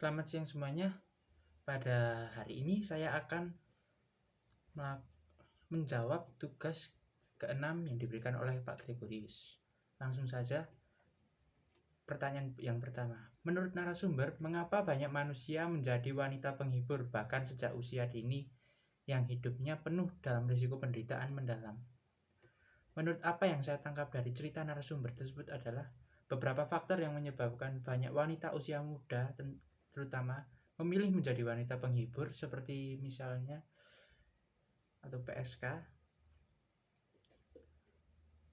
Selamat siang semuanya. Pada hari ini saya akan menjawab tugas ke-6 yang diberikan oleh Pak Gregorius. Langsung saja, pertanyaan yang pertama. Menurut narasumber, mengapa banyak manusia menjadi wanita penghibur bahkan sejak usia dini yang hidupnya penuh dalam risiko penderitaan mendalam? Menurut apa yang saya tangkap dari cerita narasumber tersebut adalah beberapa faktor yang menyebabkan banyak wanita usia muda terutama memilih menjadi wanita penghibur seperti misalnya atau PSK.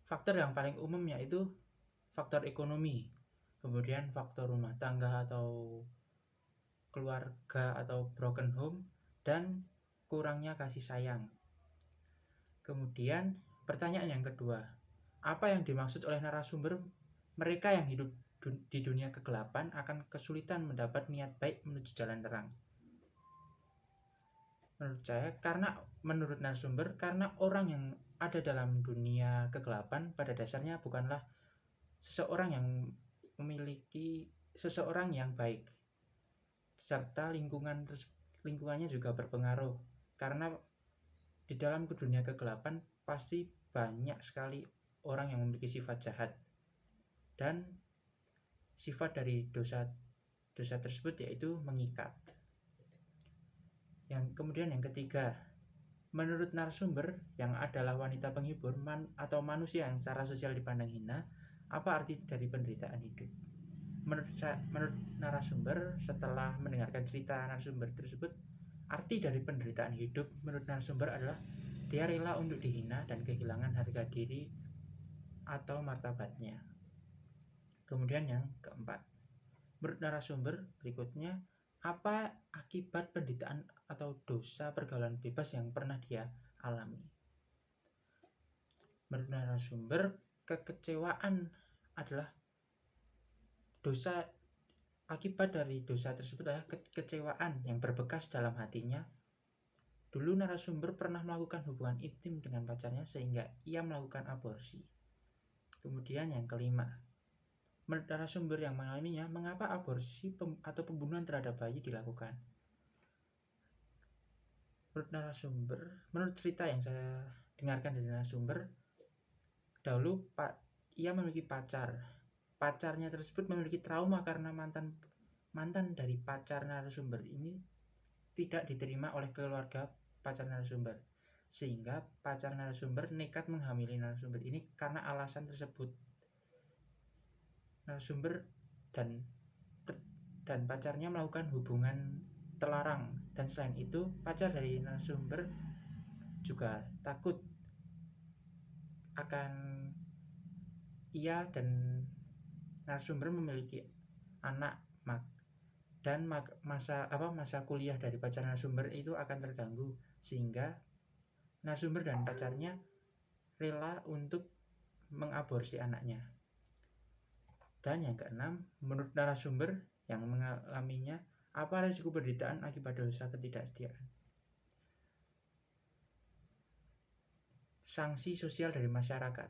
Faktor yang paling umum yaitu faktor ekonomi, kemudian faktor rumah tangga atau keluarga atau broken home, dan kurangnya kasih sayang. Kemudian pertanyaan yang kedua, apa yang dimaksud oleh narasumber mereka yang hidup di dunia kegelapan akan kesulitan mendapat niat baik menuju jalan terang? Menurut saya, menurut narasumber, karena orang yang ada dalam dunia kegelapan pada dasarnya bukanlah seseorang yang baik, serta lingkungannya juga berpengaruh, karena di dalam dunia kegelapan pasti banyak sekali orang yang memiliki sifat jahat, dan sifat dari dosa tersebut yaitu mengikat. Kemudian yang ketiga, menurut narasumber yang adalah wanita penghibur atau manusia yang secara sosial dipandang hina, apa arti dari penderitaan hidup? Menurut narasumber, setelah mendengarkan cerita narasumber tersebut, arti dari penderitaan hidup menurut narasumber adalah dia rela untuk dihina dan kehilangan harga diri atau martabatnya. Kemudian yang keempat, menurut narasumber berikutnya, apa akibat penderitaan atau dosa pergaulan bebas yang pernah dia alami? Menurut narasumber, kekecewaan adalah akibat dari dosa tersebut adalah kekecewaan yang berbekas dalam hatinya. Dulu narasumber pernah melakukan hubungan intim dengan pacarnya sehingga ia melakukan aborsi. Kemudian yang kelima, menurut narasumber yang mengalaminya, mengapa aborsi atau pembunuhan terhadap bayi dilakukan? Menurut cerita yang saya dengarkan dari narasumber, dahulu ia memiliki pacarnya tersebut memiliki trauma karena mantan dari pacar narasumber ini tidak diterima oleh keluarga pacar narasumber, sehingga pacar narasumber nekat menghamili narasumber ini karena alasan tersebut. Narasumber dan pacarnya melakukan hubungan terlarang, dan selain itu pacar dari narasumber juga takut akan ia dan narasumber memiliki anak, dan masa kuliah dari pacar narasumber itu akan terganggu, sehingga narasumber dan pacarnya rela untuk mengaborsi anaknya. Dan yang keenam, menurut narasumber yang mengalaminya, apa risiko penderitaan akibat dosa ketidaksetiaan? Sanksi sosial dari masyarakat.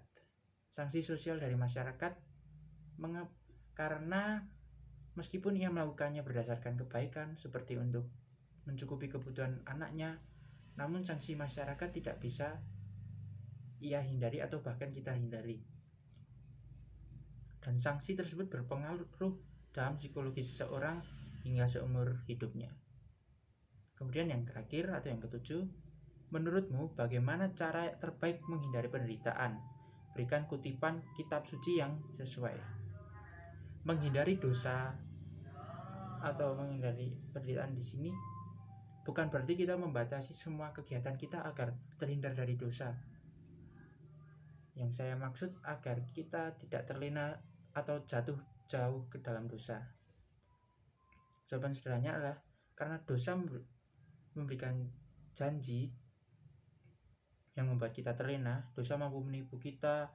Karena meskipun ia melakukannya berdasarkan kebaikan seperti untuk mencukupi kebutuhan anaknya, namun sanksi masyarakat tidak bisa ia hindari atau bahkan kita hindari. Dan sanksi tersebut berpengaruh dalam psikologi seseorang hingga seumur hidupnya. Kemudian yang terakhir atau yang ketujuh, menurutmu bagaimana cara terbaik menghindari penderitaan? Berikan kutipan kitab suci yang sesuai. Menghindari dosa atau menghindari penderitaan di sini bukan berarti kita membatasi semua kegiatan kita agar terhindar dari dosa. Yang saya maksud agar kita tidak terlena atau jatuh jauh ke dalam dosa. Jawaban sederhananya adalah karena dosa memberikan janji yang membuat kita terlena. Dosa mampu menipu kita,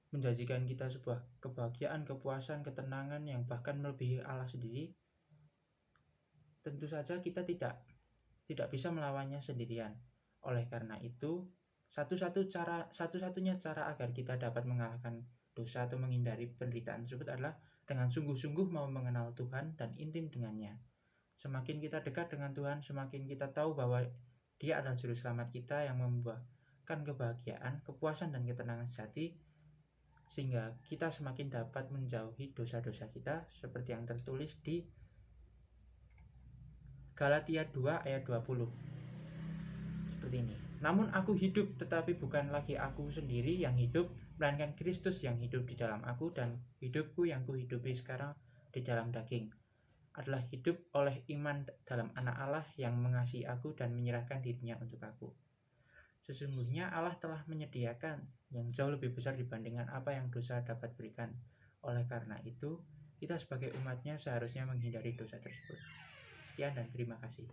menjanjikan kita sebuah kebahagiaan, kepuasan, ketenangan yang bahkan melebihi Allah sendiri. Tentu saja kita tidak bisa melawannya sendirian. Oleh karena itu, satu-satunya cara agar kita dapat mengalahkan dosa atau menghindari penderitaan tersebut adalah dengan sungguh-sungguh mau mengenal Tuhan dan intim dengannya. Semakin kita dekat dengan Tuhan, semakin kita tahu bahwa Dia adalah juru selamat kita yang membawakan kebahagiaan, kepuasan, dan ketenangan sejati, sehingga kita semakin dapat menjauhi dosa-dosa kita seperti yang tertulis di Galatia 2 ayat 20. Seperti ini. Namun aku hidup, tetapi bukan lagi aku sendiri yang hidup, melainkan Kristus yang hidup di dalam aku, dan hidupku yang kuhidupi sekarang di dalam daging adalah hidup oleh iman dalam Anak Allah yang mengasihi aku dan menyerahkan dirinya untuk aku. Sesungguhnya Allah telah menyediakan yang jauh lebih besar dibandingkan apa yang dosa dapat berikan. Oleh karena itu, kita sebagai umatnya seharusnya menghindari dosa tersebut. Sekian dan terima kasih.